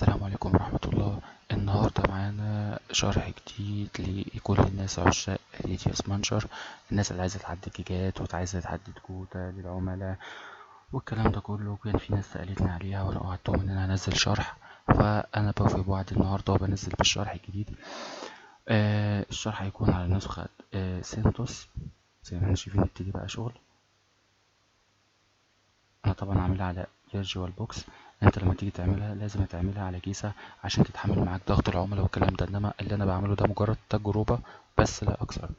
السلام عليكم ورحمة الله. النهاردة معانا شرح جديد لكل الناس عشاق اليتياس مانجر، الناس اللي عايزة تعدي جيجات وعايزة تحدد كوتا للعملاء والكلام ده كله. كان في ناس سألتني عليها وانا وعدتهم ان انا هنزل شرح، فانا بوفي بوعد النهاردة وبنزل بالشرح الجديد. الشرح هيكون على نسخة سينتوس. زي ما احنا شايفين نبتدي بقى شغل. انا طبعا عاملها على فيرجوال بوكس. انت لما تيجي تعملها لازم تعملها على كيسة عشان تتحمل معاك ضغط العملاء والكلام ده، انما اللي انا بعمله ده مجرد تجربة بس لا اكثر.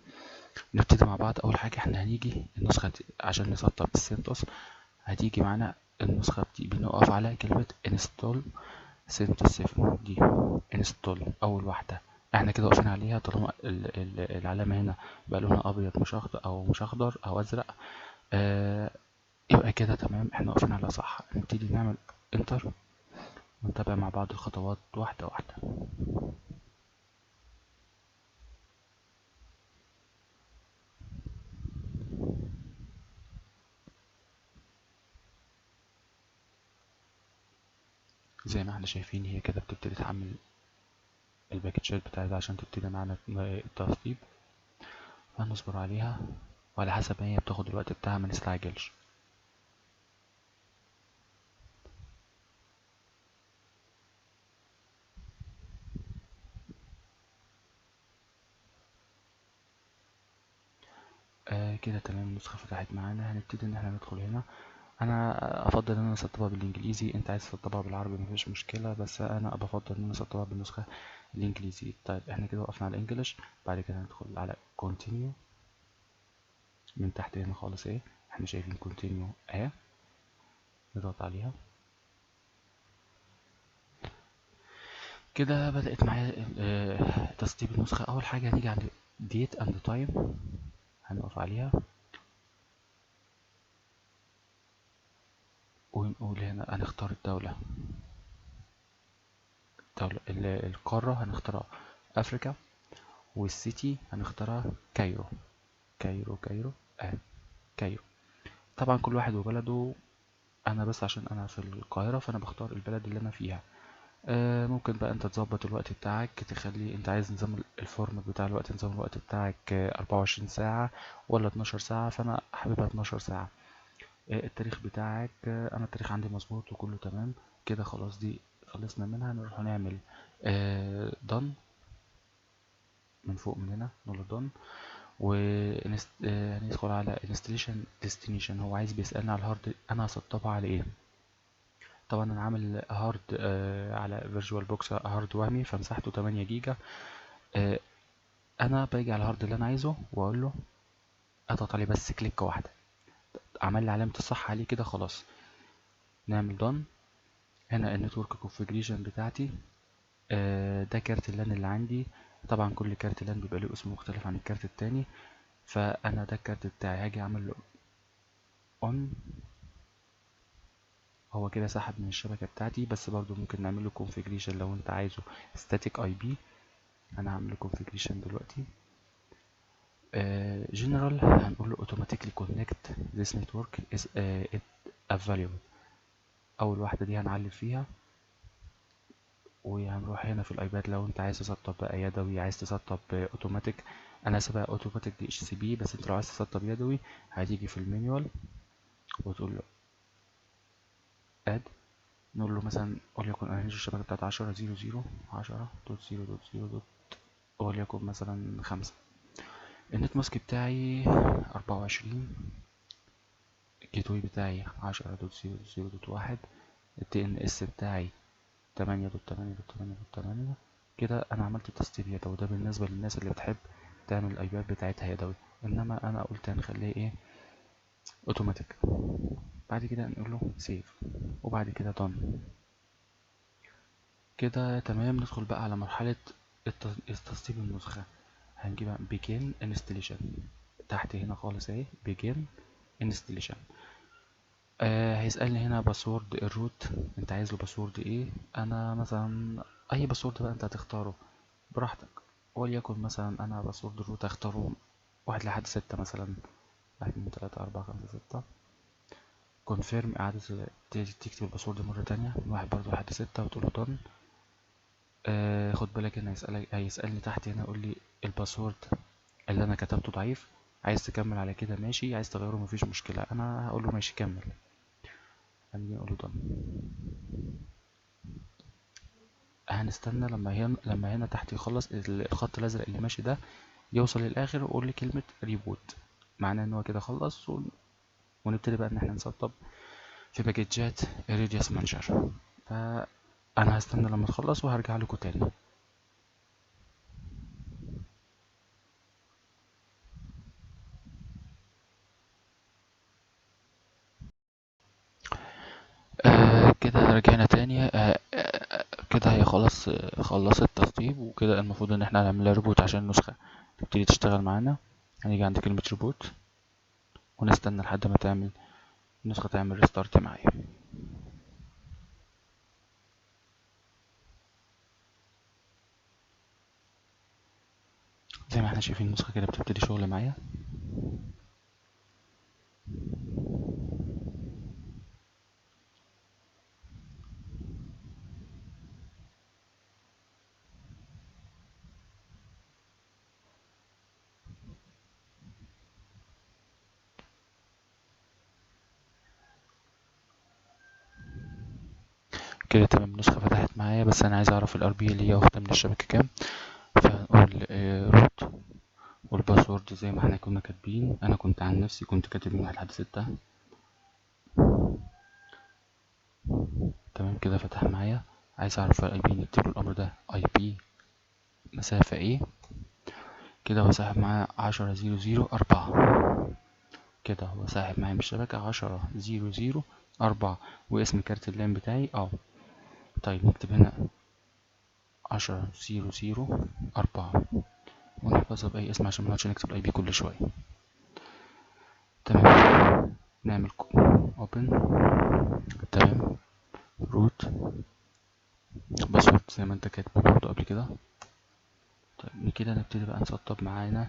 نبتدي مع بعض. اول حاجة احنا هنيجي النسخة دي عشان نسطب السنتوس. هتيجي معانا النسخة دي بنقف على كلمة انستول سنتوس 7 دي. انستول اول واحدة احنا كده واقفين عليها، طالما العلامة هنا بقى لونها ابيض مش اخضر او ازرق. آه يبقى كده تمام، احنا واقفين على صح. نبتدي نعمل انتر ونتابع مع بعض الخطوات واحدة واحدة. زي ما احنا شايفين هي كده بتبتدي تحمل الباكجات بتاعتها عشان تبتدي معانا الترتيب، فهنصبر عليها وعلى حسب ما هي بتاخد الوقت بتاعها ما نستعجلش. كده تمام، النسخة فتحت معانا. هنبتدي ان احنا ندخل هنا. انا افضل ان انا اسطبها بالانجليزي، انت عايز تسطبها بالعربي مفيش مشكلة، بس انا بفضل ان انا اسطبها بالنسخة الانجليزي. طيب احنا كده وقفنا على الانجليش، بعد كده هندخل على continue من تحت هنا خالص. ايه احنا شايفين continue اهي، نضغط عليها كده. بدأت معايا تسطيب النسخة. أول حاجة هنيجي عند date and time، هنقف عليها ونقول هنا هنختار الدولة. القارة هنختارها أفريكا، والسيتي هنختارها كايرو. كايرو كايرو. طبعا كل واحد وبلده. أنا بس عشان أنا في القاهرة فأنا بختار البلد اللي أنا فيها. ممكن بقى انت تظبط الوقت بتاعك، تخلي انت عايز نظام الفورم بتاع الوقت، نظام الوقت بتاعك 24 ساعة ولا 12 ساعة. فانا حاببها 12 ساعة. التاريخ بتاعك، انا التاريخ عندي مظبوط وكله تمام كده. خلاص دي خلصنا منها. نروح نعمل دون من فوق من هنا، نقول دون وهندخل على انستليشن ديستنيشن. هو عايز بيسألني على الهارد انا هسطبها على ايه. طبعا انا عامل هارد على فيرجوال بوكس هارد وهمي فمساحته 8 جيجا. آه، انا باجي على الهارد اللي انا عايزه واقول له اضغط عليه بس كليك واحده، عمل لي علامه الصح عليه كده. خلاص نعمل دون. هنا النتورك كونفيجريشن بتاعتي. ده كارت اللان اللي عندي. طبعا كل كارت لان بيبقى له اسم مختلف عن الكارت التاني، فانا ده الكارت بتاعي. هاجي اعمل له اون. هو كده سحب من الشبكه بتاعتي، بس برضو ممكن نعمل له كونفيجريشن لو انت عايزه static IP. انا هعمل له كونفيجريشن دلوقتي. general هنقول له automatically connect this network is it available. اول واحده دي هنعلم فيها، وهنروح هنا في الايباد لو انت عايز تسطب بقى يدوي، عايز تسطب اوتوماتيك. انا سيبها اوتوماتيك دي اتش سي بي، بس انت لو عايز تسطب يدوي هتيجي في المانيوال وتقول له اد. نقول له مثلا وليكن انا الشبكه بتاعت 10.0.0 وليكن مثلا 5. النت ماسك بتاعي 24. الجيت واي بتاعي 10.0.0.1. التي ان اس بتاعي 8.8.8.8. كده انا عملت تسطيب يدوي. ده بالنسبه للناس اللي بتحب تعمل الايباد بتاعتها يدوي، انما انا قلت هنخليه ايه اوتوماتيك. بعد كده نقول له سيف وبعد كده دون. كده تمام. ندخل بقى على مرحله تسطيب النسخه. هنجيب begin installation تحت هنا خالص اهي begin installation. هيسألني هنا باسورد الروت، انت عايز له باسورد ايه. انا مثلا اي باسورد بقى انت هتختاره براحتك، وليكن مثلا انا باسورد الروت هختاره 1 لحد 6 مثلا، 1 2 3 4 5 6. كونفيرم، اعادة تكتب الباسورد مرة تانية من 1 برضه لحد 6 وتقول له done. خد بالك هنا هيسألني تحت هنا يقول لي الباسورد اللي انا كتبته ضعيف، عايز تكمل على كده ماشي، عايز تغيره مفيش مشكلة. انا هقول له ماشي كمل. هنيجي نقول له done. هنستنى لما هنا تحت يخلص الخط الازرق اللي ماشي ده، يوصل للاخر ويقول لي كلمة ريبوت، معناه ان هو كده خلص ونبتدي بقى ان احنا نسطب في باكجات الريديوس مانجر. فانا هستنى لما تخلص وهرجع لكم تاني. كده رجعنا تاني. كده هي خلاص خلصت تسطيب، وكده المفروض ان احنا هنعملها ريبوت عشان النسخة تبتدي تشتغل معانا. هنيجي عند كلمة ريبوت ونستنى لحد ما تعمل النسخة تعمل ريستارت معايا. زي ما احنا شايفين النسخة كده بتبتدي شغل معايا. كده تمام النسخة فتحت معايا، بس انا عايز اعرف الار بي اللي هي واخدة من الشبكة كام. فهنقول روت، والباسورد زي ما احنا كنا كاتبين. انا كنت عن نفسي كنت كاتب من 1 لحد 6. تمام كده فتح معايا. عايز اعرف الاي بي، نكتب له الامر ده اي بي مسافة ايه. كده هو ساحب معايا 10.0.0.4. كده هو ساحب معايا من الشبكة 10.0.0.4، واسم كارت اللان بتاعي طيب نكتب هنا 10.0.0.4 ونحفظها بأي اسم عشان منقعدش نكتب الاي بي كل شوية. تمام نعمل open. تمام root باسورد زي ما انت كاتبه برضه قبل كده. طيب كده نبتدي بقى نسطب معانا